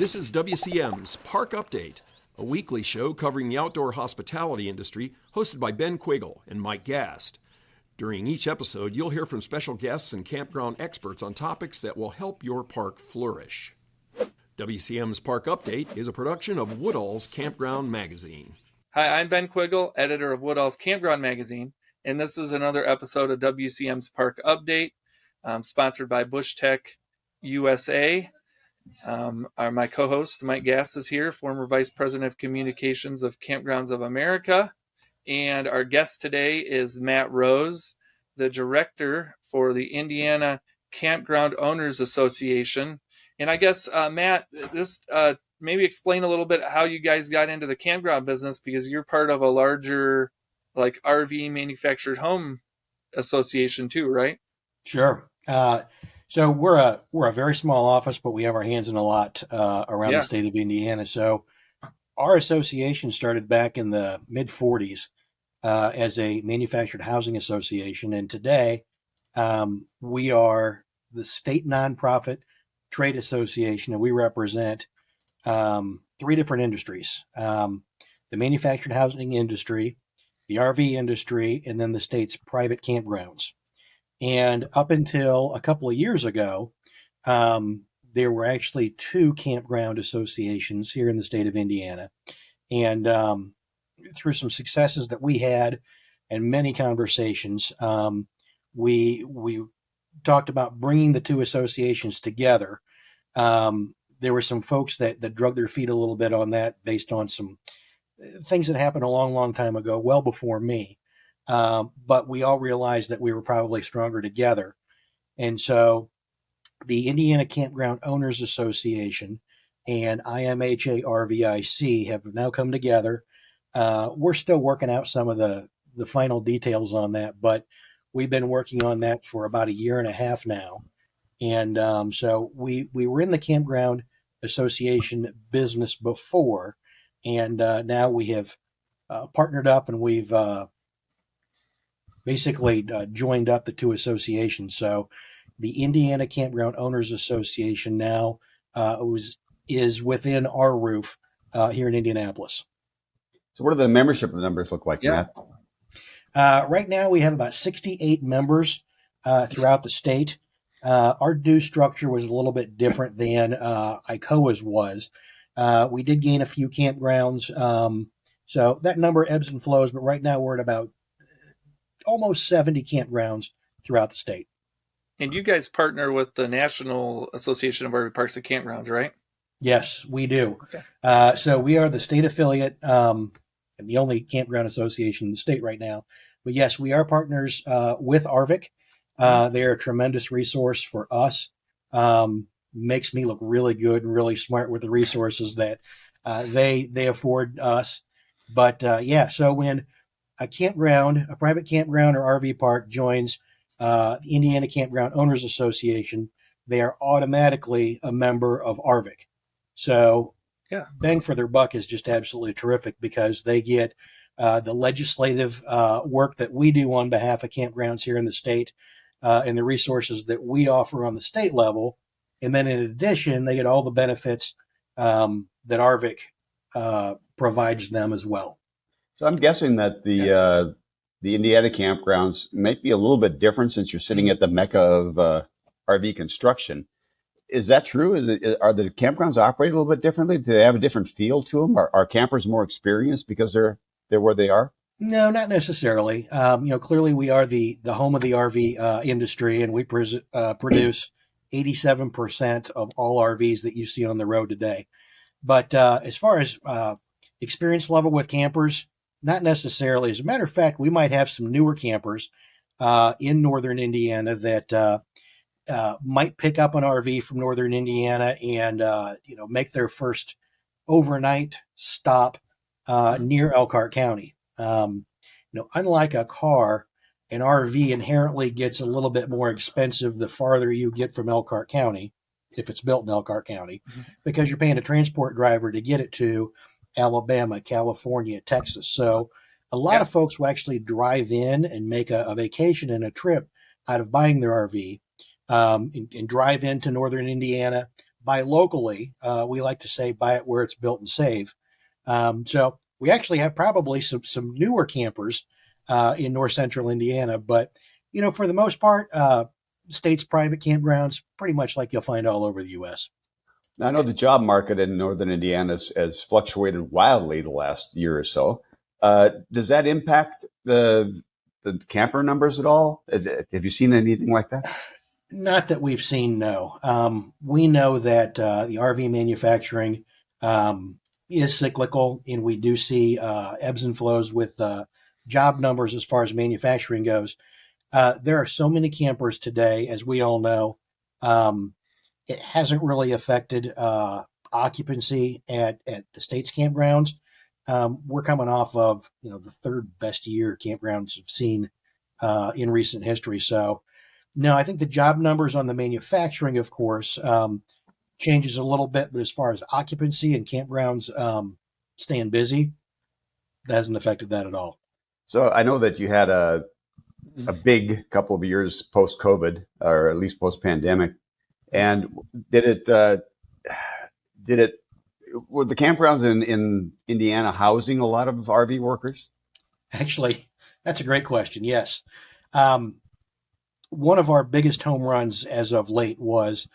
This is WCM's Park Update, a weekly show covering the outdoor hospitality industry, hosted by Ben Quiggle and Mike Gast. During each episode, you'll hear from special guests and campground experts on topics that will help your park flourish. WCM's Park Update is a production of Woodall's Campground Magazine. Hi, I'm Ben Quiggle, editor of Woodall's Campground Magazine, and this is another episode of WCM's Park Update, sponsored by Bush Tech USA. My co-host, Mike Gast, is here, former Vice President of Communications of Campgrounds of America. And our guest today is Matt Rose, the director for the Indiana Campground Owners Association. And I guess, Matt, just maybe explain a little bit how you guys got into the campground business, because you're part of a larger, like, RV manufactured home association too, right? Sure. So we're a very small office, but we have our hands in a lot around the state of Indiana. So our association started back in the mid 40s as a manufactured housing association, and today we are the state nonprofit trade association, and we represent three different industries: the manufactured housing industry, the RV industry, and then the state's private campgrounds. And up until a couple of years ago, there were actually two campground associations here in the state of Indiana. And through some successes that we had and many conversations, we talked about bringing the two associations together. There were some folks that drug their feet a little bit on that based on some things that happened a long, long time ago, well before me. But we all realized that we were probably stronger together. And so the Indiana Campground Owners Association and IMHA RVIC have now come together. We're still working out some of the final details on that, but we've been working on that for about a year and a half now. And so we were in the Campground Association business before, and now we have partnered up, and we've basically joined up the two associations. So the Indiana Campground Owners Association now is within our roof here in Indianapolis. So what do the membership numbers look like, Matt? Right now we have about 68 members throughout the state. Our due structure was a little bit different than ICOA's was. We did gain a few campgrounds, so that number ebbs and flows, but right now we're at about almost 70 campgrounds throughout the state. And you guys partner with the National Association of RV Parks and Campgrounds, right? Yes, we do. Okay. So we are the state affiliate and the only campground association in the state right now. But yes, we are partners with ARVIC. They're a tremendous resource for us. Makes me look really good and really smart with the resources that they afford us. But so when a private campground or RV park joins the Indiana Campground Owners Association, they are automatically a member of ARVIC. So bang for their buck is just absolutely terrific, because they get the legislative work that we do on behalf of campgrounds here in the state and the resources that we offer on the state level. And then in addition, they get all the benefits that ARVIC provides them as well. So I'm guessing that the Indiana campgrounds might be a little bit different, since you're sitting at the mecca of RV construction. Is that true? Are the campgrounds operated a little bit differently? Do they have a different feel to them? Are campers more experienced because they're where they are? No, not necessarily. Clearly we are the home of the RV industry, and we produce 87% of all RVs that you see on the road today. But as far as experience level with campers, not necessarily. As a matter of fact, we might have some newer campers in northern Indiana that might pick up an RV from northern Indiana and make their first overnight stop near Elkhart County. Unlike a car, an RV inherently gets a little bit more expensive the farther you get from Elkhart County, if it's built in Elkhart County, because you're paying a transport driver to get it to Alabama, California, Texas. So a lot of folks will actually drive in and make a vacation and a trip out of buying their RV and drive into northern Indiana, buy locally. We like to say buy it where it's built and save. So we actually have probably some newer campers in north central Indiana, but for the most part, states private campgrounds pretty much like you'll find all over the U.S. Now, I know the job market in northern Indiana has fluctuated wildly the last year or so. Does that impact the camper numbers at all? Have you seen anything like that? Not that we've seen, no. We know that the RV manufacturing is cyclical, and we do see ebbs and flows with job numbers as far as manufacturing goes. There are so many campers today, as we all know. It hasn't really affected occupancy at the state's campgrounds. We're coming off of the third best year campgrounds have seen in recent history. So, no, I think the job numbers on the manufacturing, of course, changes a little bit, but as far as occupancy and campgrounds staying busy, that hasn't affected that at all. So I know that you had a big couple of years post-COVID, or at least post-pandemic. And were the campgrounds in Indiana housing a lot of RV workers? Actually, that's a great question. Yes. One of our biggest home runs as of late was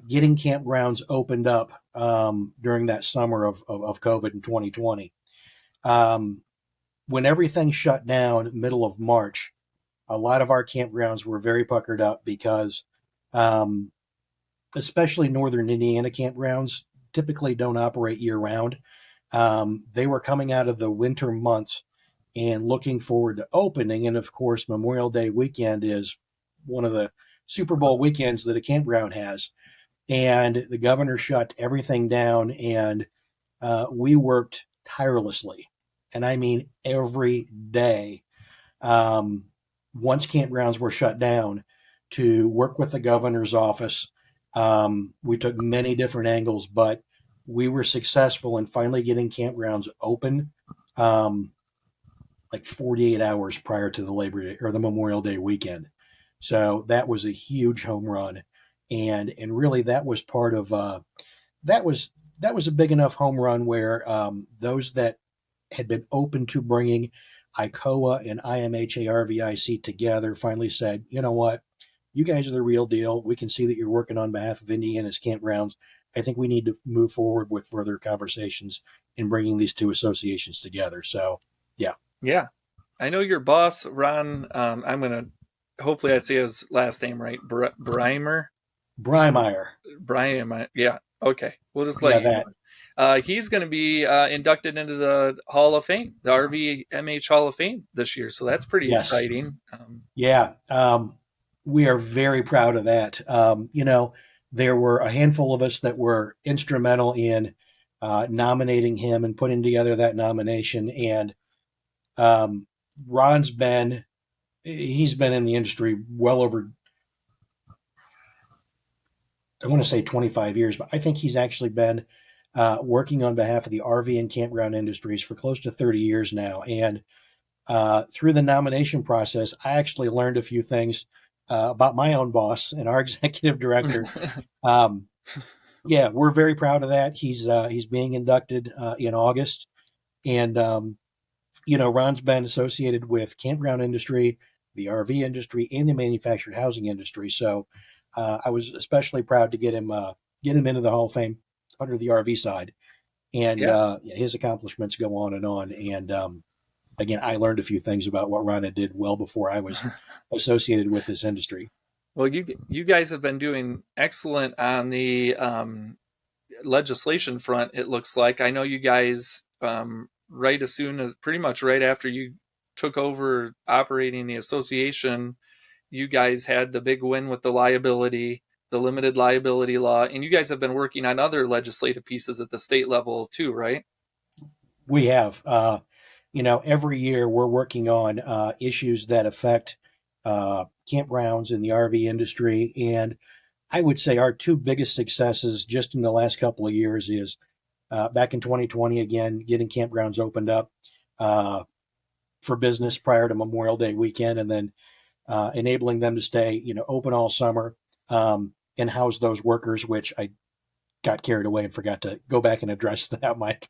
getting campgrounds opened up during that summer of COVID in 2020. When everything shut down middle of March, a lot of our campgrounds were very puckered up because especially northern Indiana campgrounds typically don't operate year round. They were coming out of the winter months and looking forward to opening. And of course, Memorial Day weekend is one of the Super Bowl weekends that a campground has. And the governor shut everything down, and we worked tirelessly. And I mean every day, once campgrounds were shut down, to work with the governor's office. We took many different angles, but we were successful in finally getting campgrounds open like 48 hours prior to the Labor Day or the Memorial Day weekend. So that was a huge home run. And really that was part of that was a big enough home run where those that had been open to bringing ICOA and IMHA RVIC together finally said, you know what? You guys are the real deal. We can see that you're working on behalf of Indiana's campgrounds. I think we need to move forward with further conversations in bringing these two associations together. So, yeah. Yeah. I know your boss, Ron, I'm going to, hopefully I say his last name right, Breimer? Breimeyer. Yeah. Okay. We'll just let you know. He's going to be inducted into the Hall of Fame, the RVMH Hall of Fame this year. So that's pretty exciting. We are very proud of that. There were a handful of us that were instrumental in nominating him and putting together that nomination. And Ron's he's been in the industry well over, I want to say 25 years, but I think he's actually been working on behalf of the RV and campground industries for close to 30 years now. And through the nomination process, I actually learned a few things about my own boss and our executive director. We're very proud of that. He's being inducted in August. And, Ron's been associated with campground industry, the RV industry, and the manufactured housing industry. So I was especially proud to get him into the Hall of Fame under the RV side. And his accomplishments go on. And again, I learned a few things about what Ron did well before I was associated with this industry. Well, you guys have been doing excellent on the legislation front, it looks like. I know you guys, pretty much right after you took over operating the association, you guys had the big win with the limited liability law, and you guys have been working on other legislative pieces at the state level too, right? We have. Every year we're working on issues that affect campgrounds in the RV industry. And I would say our two biggest successes just in the last couple of years is back in 2020, again, getting campgrounds opened up for business prior to Memorial Day weekend, and then enabling them to stay, open all summer and house those workers, which I got carried away and forgot to go back and address that, Mike.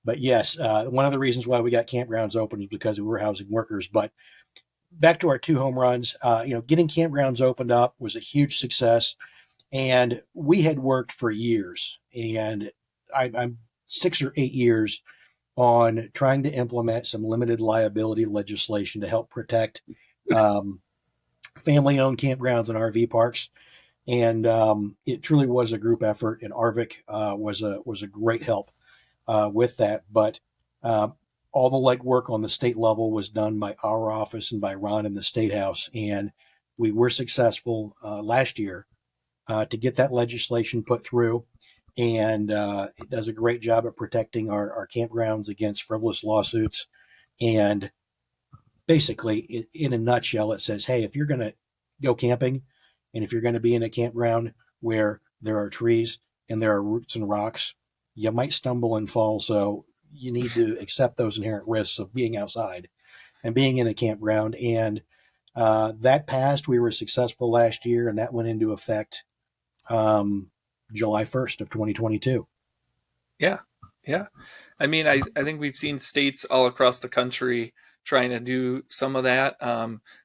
But yes, one of the reasons why we got campgrounds open is because we were housing workers. But back to our 2 home runs, getting campgrounds opened up was a huge success. And we had worked for years, and I'm 6 or 8 years on trying to implement some limited liability legislation to help protect family-owned campgrounds and RV parks. And it truly was a group effort, and ARVIC was a great help with that. But all the legwork on the state level was done by our office and by Ron in the State House, and we were successful last year to get that legislation put through. And it does a great job of protecting our campgrounds against frivolous lawsuits. And basically, in a nutshell, it says, hey, if you're going to go camping and if you're going to be in a campground where there are trees and there are roots and rocks, you might stumble and fall. So you need to accept those inherent risks of being outside and being in a campground. And that passed. We were successful last year, and that went into effect July 1st of 2022. Yeah. I mean, I think we've seen states all across the country trying to do some of that.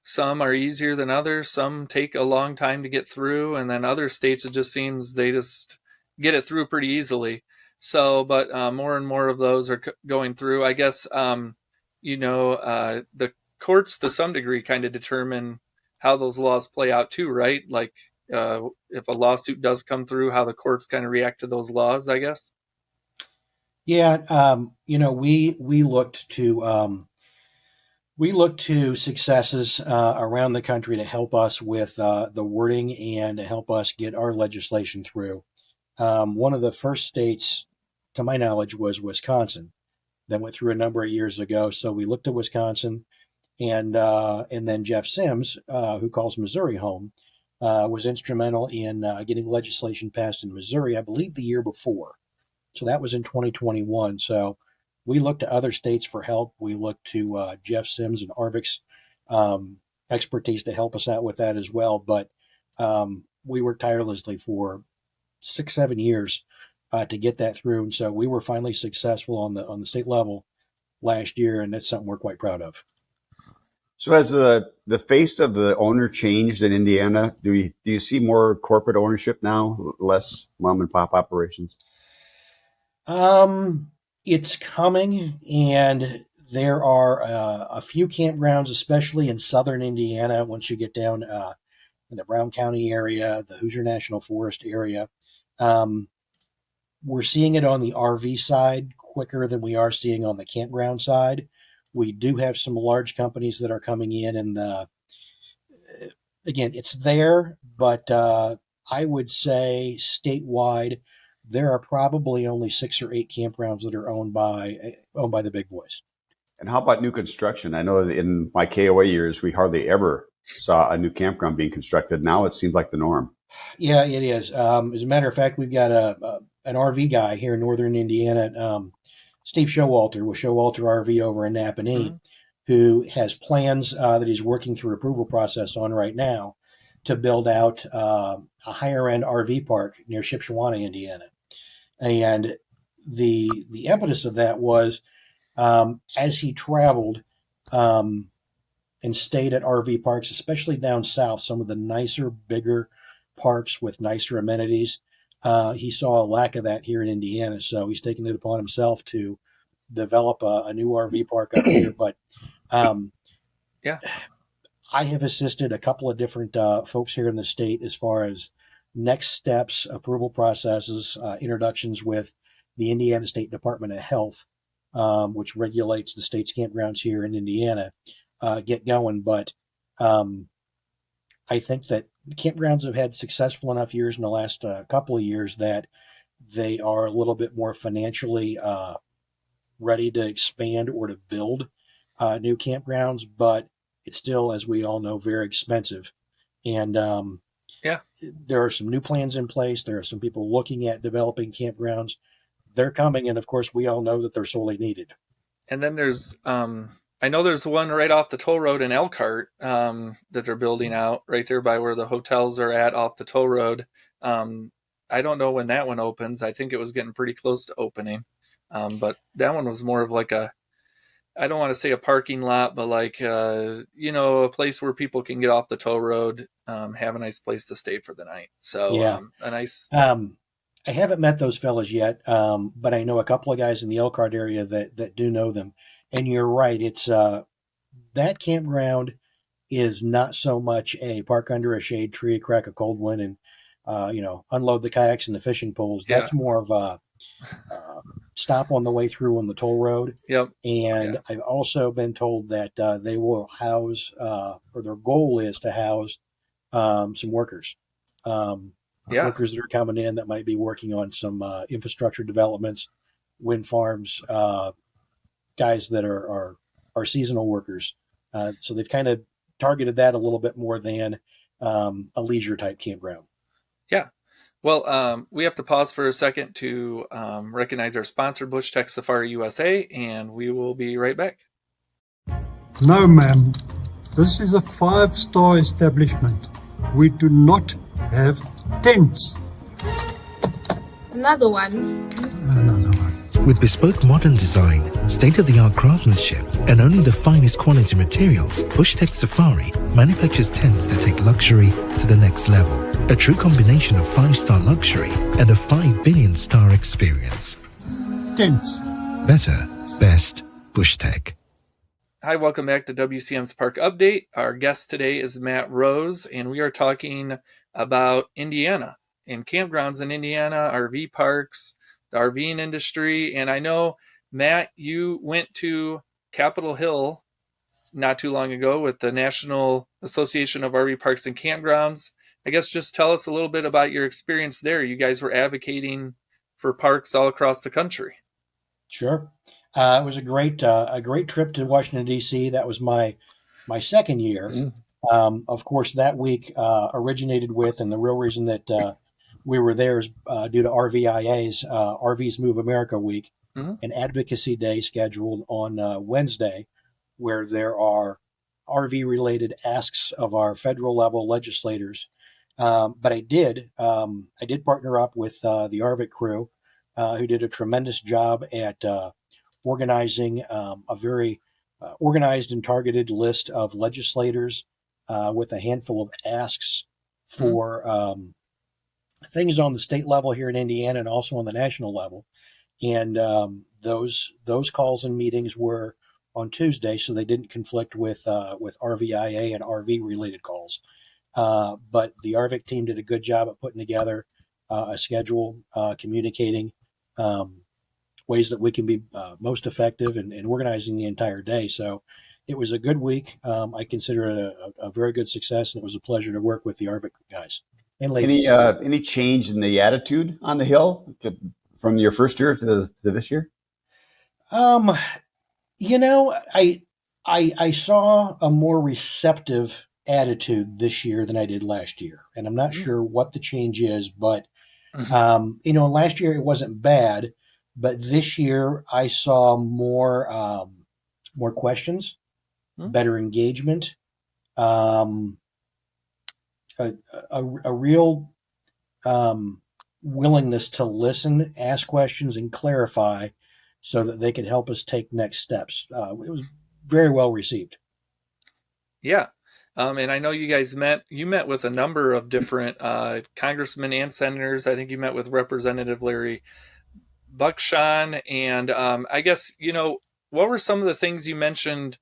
Some are easier than others. Some take a long time to get through, and then other states, it just seems they just get it through pretty easily. So, but more and more of those are going through. I guess, the courts to some degree kind of determine how those laws play out too, right? Like if a lawsuit does come through, how the courts kind of react to those laws, I guess. Yeah, we looked to successes around the country to help us with the wording and to help us get our legislation through. One of the first states, to my knowledge, was Wisconsin. That went through a number of years ago. So we looked at Wisconsin, and then Jeff Sims, who calls Missouri home, was instrumental in getting legislation passed in Missouri, I believe, the year before. So that was in 2021. So we looked to other states for help. We looked to Jeff Sims and ARVIC's expertise to help us out with that as well. But we worked tirelessly for 6-7 years to get that through. And so we were finally successful on the state level last year, and that's something we're quite proud of. So has the face of the owner changed in Indiana? Do you see more corporate ownership now, less mom and pop operations? It's coming, and there are a few campgrounds, especially in southern Indiana. Once you get down in the Brown County area, the Hoosier National Forest area, we're seeing it on the RV side quicker than we are seeing on the campground side. We do have some large companies that are coming in, and again, it's there, but I would say statewide, there are probably only 6 or 8 campgrounds that are owned by the big boys. And how about new construction? I know that in my KOA years, we hardly ever saw a new campground being constructed. Now it seems like the norm. Yeah, it is. As a matter of fact, we've got an RV guy here in northern Indiana, Steve Showalter with Showalter RV over in Napanee, who has plans that he's working through approval process on right now to build out a higher end RV park near Shipshewana, Indiana. And the impetus of that was as he traveled and stayed at RV parks, especially down south, some of the nicer, bigger parks with nicer amenities. He saw a lack of that here in Indiana, so he's taken it upon himself to develop a new RV park up here. But yeah, I have assisted a couple of different folks here in the state as far as next steps, approval processes, introductions with the Indiana State Department of Health, which regulates the state's campgrounds here in Indiana, get going. But I think that campgrounds have had successful enough years in the last couple of years that they are a little bit more financially ready to expand or to build new campgrounds, but it's still, as we all know, very expensive. And there are some new plans in place. There are some people looking at developing campgrounds. They're coming, and of course, we all know that they're sorely needed. And then there's, I know there's one right off the toll road in Elkhart that they're building out right there by where the hotels are at off the toll road. I I don't know when that one opens. I think it was getting pretty close to opening. But that one was more of like I don't want to say a parking lot, but like, a place where people can get off the toll road, have a nice place to stay for the night. So Yeah. a nice. I haven't met those fellas yet, but I know a couple of guys in the Elkhart area that do know them. And you're right. It's that campground is not so much a park under a shade tree, crack a cold one, and unload the kayaks and the fishing poles. Yeah. That's more of a stop on the way through on the toll road. Yep. And I've also been told that they will house, or their goal is to house some workers. Workers that are coming in that might be working on some infrastructure developments, wind farms, guys that are seasonal workers. So they've kind of targeted that a little bit more than a leisure type campground. Yeah. Well, we have to pause for a second to recognize our sponsor, Bush Tech Safari USA, and we will be right back. No, ma'am. This is a 5-star establishment. We do not have tents. Another one. Another one. With bespoke modern design, state-of-the-art craftsmanship, and only the finest quality materials, Bush Tech Safari manufactures tents that take luxury to the next level. A true combination of 5-star luxury and a 5 billion star experience. Tents. Better, best, Bush Tech. Hi, welcome back to WCM's Park Update. Our guest today is Matt Rose, and we are talking about Indiana and campgrounds in Indiana, RV parks, the RVing industry. And I know, Matt, you went to Capitol Hill not too long ago with the National Association of RV Parks and Campgrounds. I guess just tell us a little bit about your experience there. You guys were advocating for parks all across the country. Sure. It was a great trip to Washington, D.C. That was my second year. Of course, that week originated with, and the real reason that we were there is due to RVIA's RVs Move America Week, an advocacy day scheduled on Wednesday, where there are RV-related asks of our federal level legislators. But I did partner up with the RVIC crew, who did a tremendous job at organizing a very organized and targeted list of legislators with a handful of asks for things on the state level here in Indiana and also on the national level. And those calls and meetings were on Tuesday, so they didn't conflict with RVIA and RV related calls. But the RVIC team did a good job at putting together a schedule, communicating ways that we can be most effective and organizing the entire day. So it was a good week. I consider it a very good success, and it was a pleasure to work with the RVIC guys and ladies. Any change in the attitude on the Hill from your first year to this year? I saw a more receptive attitude this year than I did last year, and I'm not sure what the change is, but last year it wasn't bad, but this year I saw more questions, better engagement, a real willingness to listen, ask questions, and clarify, so that they could help us take next steps. It was very well received. Yeah. And I know you guys met with a number of different congressmen and senators. I think you met with Representative Larry Buckshon. And I guess, what were some of the things you mentioned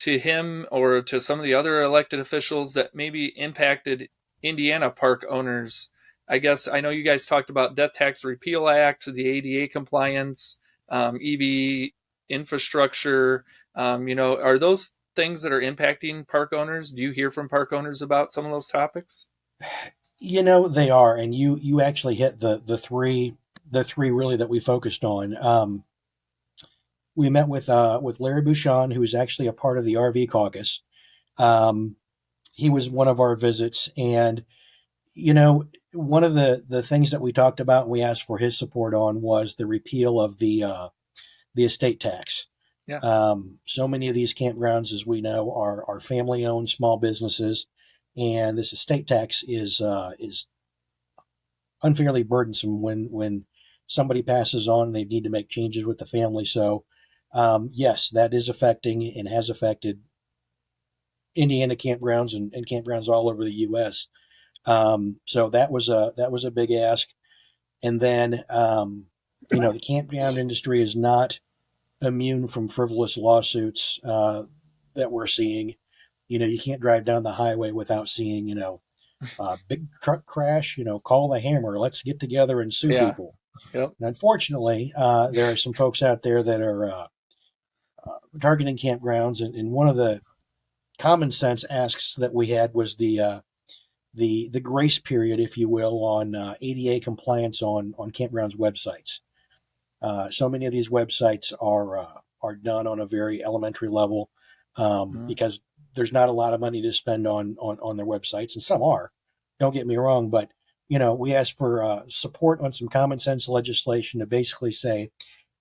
to him or to some of the other elected officials that maybe impacted Indiana park owners? I guess I know you guys talked about Death Tax Repeal Act, the ADA compliance, EV infrastructure. Are those things that are impacting park owners? Do you hear from park owners about some of those topics? They are, and you actually hit the three really that we focused on. We met with Larry Bucshon, who is actually a part of the RV caucus. He was one of our visits, and one of the things that we talked about and we asked for his support on was the repeal of the estate tax. Yeah. So many of these campgrounds, as we know, are family-owned small businesses, and this estate tax is unfairly burdensome when somebody passes on and they need to make changes with the family. So, yes, that is affecting and has affected Indiana campgrounds and campgrounds all over the U.S. So that was a big ask. And then, the campground industry is not immune from frivolous lawsuits that we're seeing. You can't drive down the highway without seeing, big truck crash, call the hammer, let's get together and sue Yeah. people. Yep. And unfortunately, there are some folks out there that are targeting campgrounds. And one of the common sense asks that we had was the grace period, if you will, on ADA compliance on campgrounds websites. So many of these websites are done on a very elementary level because there's not a lot of money to spend on their websites, and some are. Don't get me wrong, but we asked for support on some common sense legislation to basically say,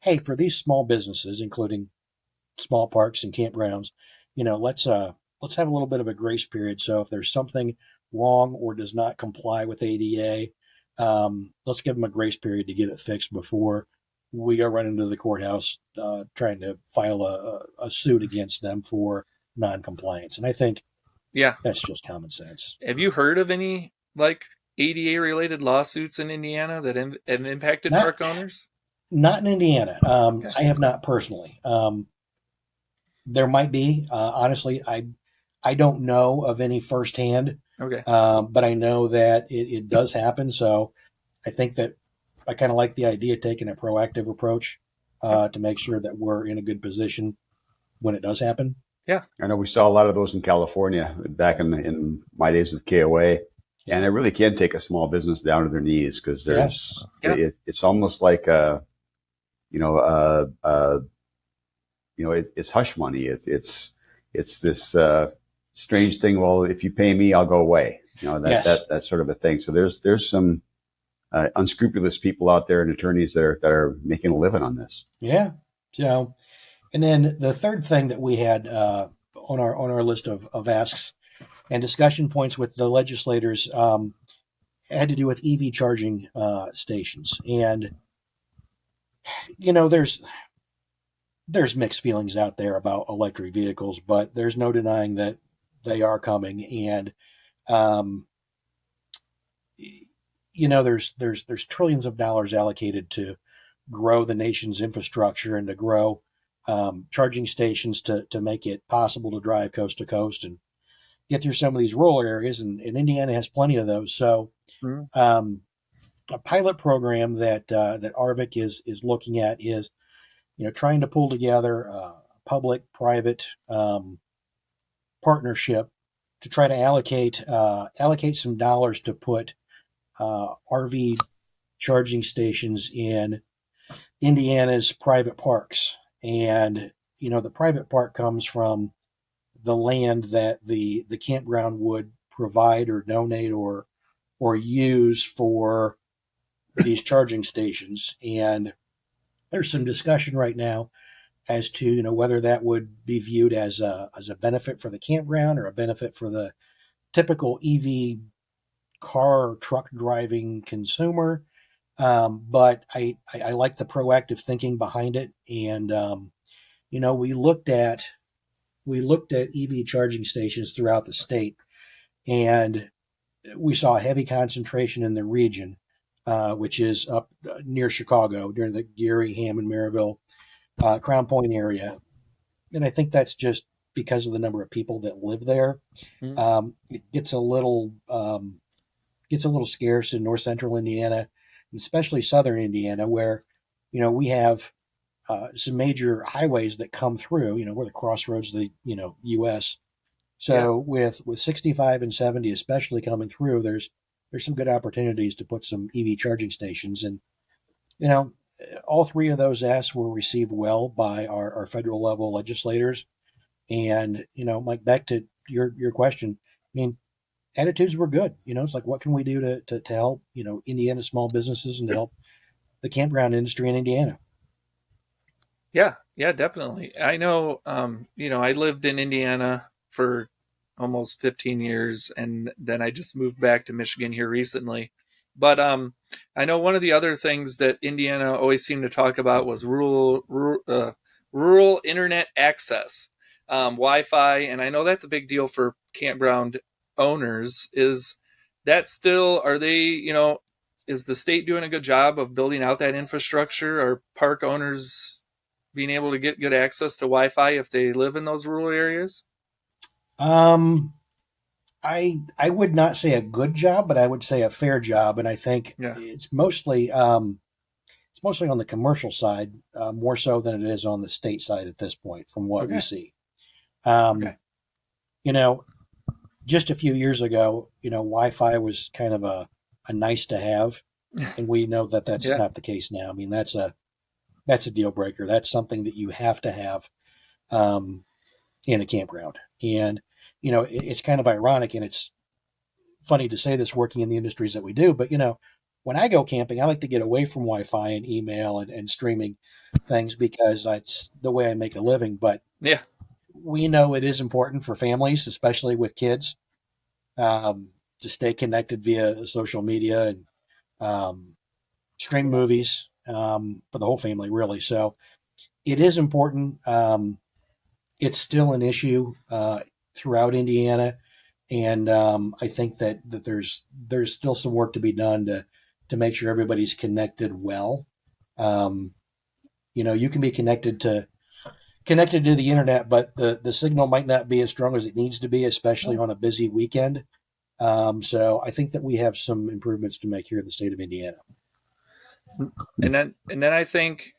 hey, for these small businesses, including small parks and campgrounds, let's have a little bit of a grace period. So if there's something wrong or does not comply with ADA, let's give them a grace period to get it fixed before we go running to the courthouse trying to file a suit against them for non-compliance. And I think that's just common sense. Have you heard of any ADA related lawsuits in Indiana that have impacted park owners? Not in Indiana. Okay. I have not personally. There might be. Honestly, I don't know of any firsthand. Okay. But I know that it does happen. So I think that I kind of like the idea of taking a proactive approach to make sure that we're in a good position when it does happen. Yeah. I know we saw a lot of those in California back in my days with KOA. And it really can take a small business down to their knees because it's almost like it's hush money. It's this strange thing. Well, if you pay me, I'll go away. That sort of a thing. So there's some unscrupulous people out there and attorneys that are making a living on this. Yeah. So, and then the third thing that we had on our list of asks and discussion points with the legislators had to do with EV charging stations. And there's mixed feelings out there about electric vehicles, but there's no denying that they are coming. And there's trillions of dollars allocated to grow the nation's infrastructure and to grow charging stations to make it possible to drive coast to coast and get through some of these rural areas. And Indiana has plenty of those. So a pilot program that ARVIC is looking at is trying to pull together a public-private partnership to try to allocate some dollars to put RV charging stations in Indiana's private parks. And the private park comes from the land that the campground would provide or donate or use for these charging stations. And there's some discussion right now as to whether that would be viewed as a benefit for the campground or a benefit for the typical EV car or truck driving consumer. But I like the proactive thinking behind it. And we looked at EV charging stations throughout the state, and we saw a heavy concentration in the region, which is up near Chicago, during the Gary, Hammond, Maryville, Crown Point area. And I think that's just because of the number of people that live there. It gets a little scarce in north central Indiana, especially southern Indiana, where we have some major highways that come through. We're the crossroads of the U.S. So with 65 and 70 especially coming through, there's some good opportunities to put some EV charging stations. And all three of those asks were received well by our federal level legislators. And Mike, back to your question, I mean, attitudes were good. It's like, what can we do to help Indiana small businesses and to help the campground industry in Indiana? Yeah, definitely. I know, I lived in Indiana for almost 15 years, and then I just moved back to Michigan here recently. But I know one of the other things that Indiana always seemed to talk about was rural internet access, Wi-Fi, and I know that's a big deal for campground owners. Is that still? Are they? Is the state doing a good job of building out that infrastructure? Are park owners being able to get good access to Wi-Fi if they live in those rural areas? Um, I would not say a good job, but I would say a fair job, and I think Yeah. it's mostly on the commercial side, more so than it is on the state side at this point, from what we Okay. see. Okay. You know, just a few years ago, Wi-Fi was kind of a nice to have, and we know that that's Yeah. not the case now. I mean, that's a deal breaker. That's something that you have to have in a campground. And it's kind of ironic, and it's funny to say this working in the industries that we do, but when I go camping, I like to get away from Wi-Fi and email and streaming things because that's the way I make a living. But Yeah. we know it is important for families, especially with kids, to stay connected via social media and stream movies for the whole family, really. So it is important. It's still an issue throughout Indiana, and I think that there's still some work to be done to make sure everybody's connected well. You can be connected to the internet, but the signal might not be as strong as it needs to be, especially on a busy weekend. So I think that we have some improvements to make here in the state of Indiana. And then I think,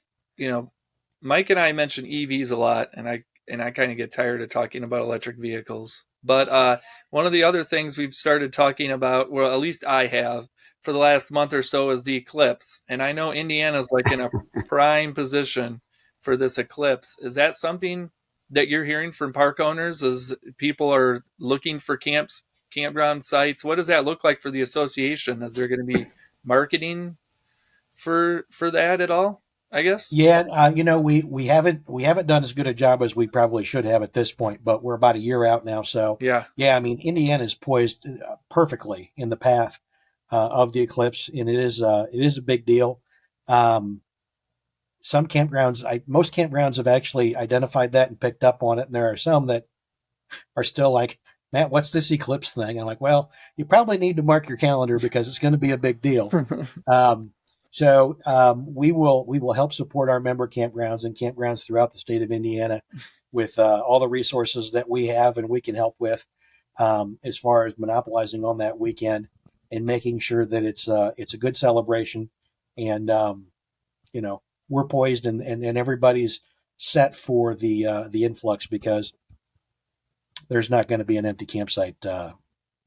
Mike and I mention EVs a lot, and I kind of get tired of talking about electric vehicles. But one of the other things we've started talking about, well, at least I have for the last month or so, is the eclipse. And I know Indiana's like in a prime position for this eclipse. Is that something that you're hearing from park owners? As people are looking for campground sites? What does that look like for the association? Is there going to be marketing for that at all? I guess. Yeah, we haven't done as good a job as we probably should have at this point, but we're about a year out now. So Yeah. yeah, I mean, Indiana is poised perfectly in the path of the eclipse, and it is a big deal. Most campgrounds have actually identified that and picked up on it, and there are some that are still like, Matt, what's this eclipse thing? I'm like, well, you probably need to mark your calendar because it's going to be a big deal. So we will help support our member campgrounds and campgrounds throughout the state of Indiana with all the resources that we have and we can help with as far as monopolizing on that weekend and making sure that it's a good celebration. And we're poised and everybody's set for the influx because there's not going to be an empty campsite.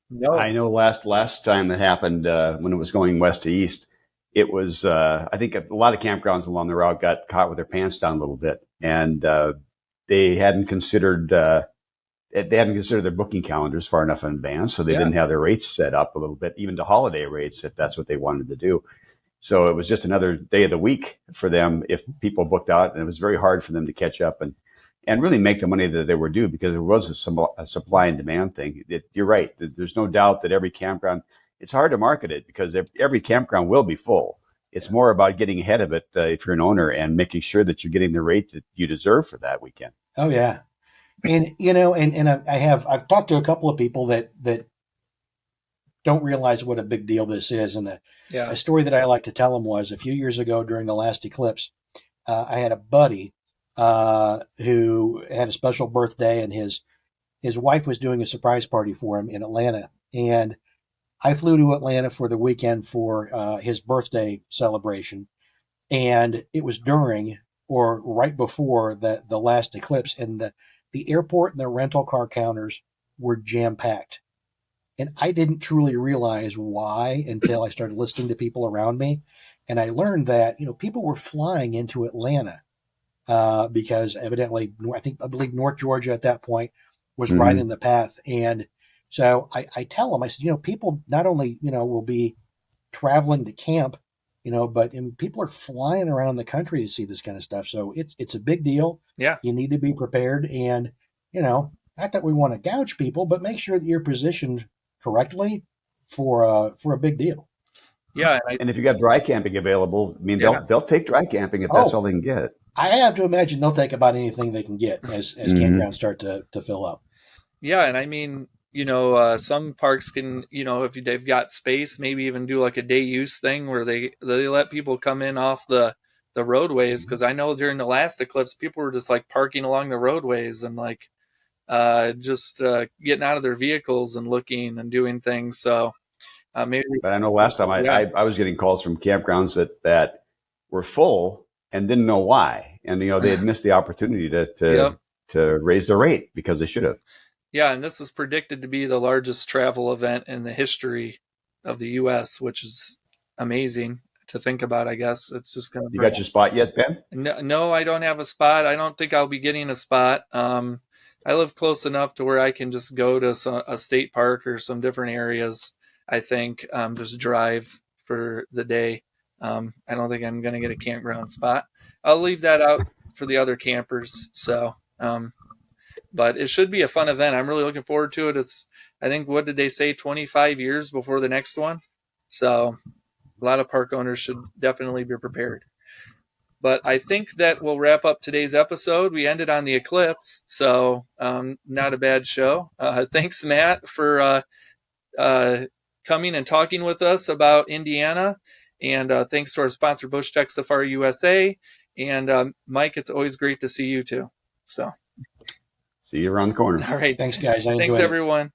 No. I know last time that happened when it was going west to east, it was I think a lot of campgrounds along the route got caught with their pants down a little bit, and they hadn't considered their booking calendars far enough in advance, so they didn't have their rates set up a little bit, even to holiday rates, if that's what they wanted to do. So it was just another day of the week for them if people booked out, and it was very hard for them to catch up and really make the money that they were due, because it was a supply and demand thing. You're right. There's no doubt that every campground, it's hard to market it because every campground will be full. It's more about getting ahead of it if you're an owner and making sure that you're getting the rate that you deserve for that weekend. Oh yeah. And, I've talked to a couple of people that don't realize what a big deal this is. And a story that I like to tell them was a few years ago during the last eclipse, I had a buddy who had a special birthday, and his wife was doing a surprise party for him in Atlanta. And I flew to Atlanta for the weekend for his birthday celebration. And it was during or right before the last eclipse, and the airport and the rental car counters were jam-packed. And I didn't truly realize why until I started listening to people around me. And I learned that, people were flying into Atlanta because evidently, I believe North Georgia at that point was right in the path. And so I tell them, I said, people not only, will be traveling to camp, but people are flying around the country to see this kind of stuff. So it's a big deal. Yeah. You need to be prepared, and, not that we want to gouge people, but make sure that you're positioned correctly for a big deal. Yeah, And if you got dry camping available, I mean, Yeah. they'll take dry camping if that's Oh. all they can get. I have to imagine they'll take about anything they can get as campgrounds start to fill up. Yeah, and I mean, some parks can, if they've got space, maybe even do like a day use thing where they let people come in off the roadways. Because I know during the last eclipse, people were just like parking along the roadways and like just getting out of their vehicles and looking and doing things. So maybe, But I know last time I was getting calls from campgrounds that were full and didn't know why, and they had missed the opportunity to raise the rate because they should have. Yeah, and this is predicted to be the largest travel event in the history of the U.S., which is amazing to think about. I guess it's just going to. You got your spot yet, Ben? No, I don't have a spot. I don't think I'll be getting a spot. I live close enough to where I can just go to a state park or some different areas. I think just drive for the day. I don't think I'm going to get a campground spot. I'll leave that out for the other campers. So. But it should be a fun event. I'm really looking forward to it. I think, what did they say, 25 years before the next one? So a lot of park owners should definitely be prepared. But I think that will wrap up today's episode. We ended on the eclipse, so not a bad show. Thanks, Matt, for coming and talking with us about Indiana. And thanks to our sponsor, Bush Tech Safari USA. And Mike, it's always great to see you too. So. See you around the corner. All right. Thanks, guys. Thanks, everyone.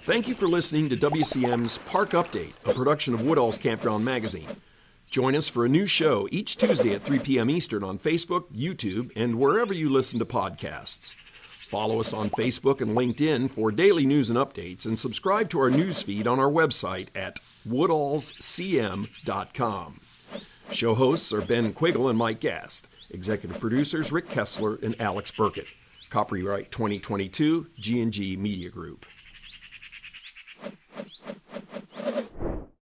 Thank you for listening to WCM's Park Update, a production of Woodall's Campground Magazine. Join us for a new show each Tuesday at 3 p.m. Eastern on Facebook, YouTube, and wherever you listen to podcasts. Follow us on Facebook and LinkedIn for daily news and updates, and subscribe to our news feed on our website at woodallscm.com. Show hosts are Ben Quiggle and Mike Gast. Executive producers Rick Kessler and Alex Burkett. Copyright 2022, G&G Media Group.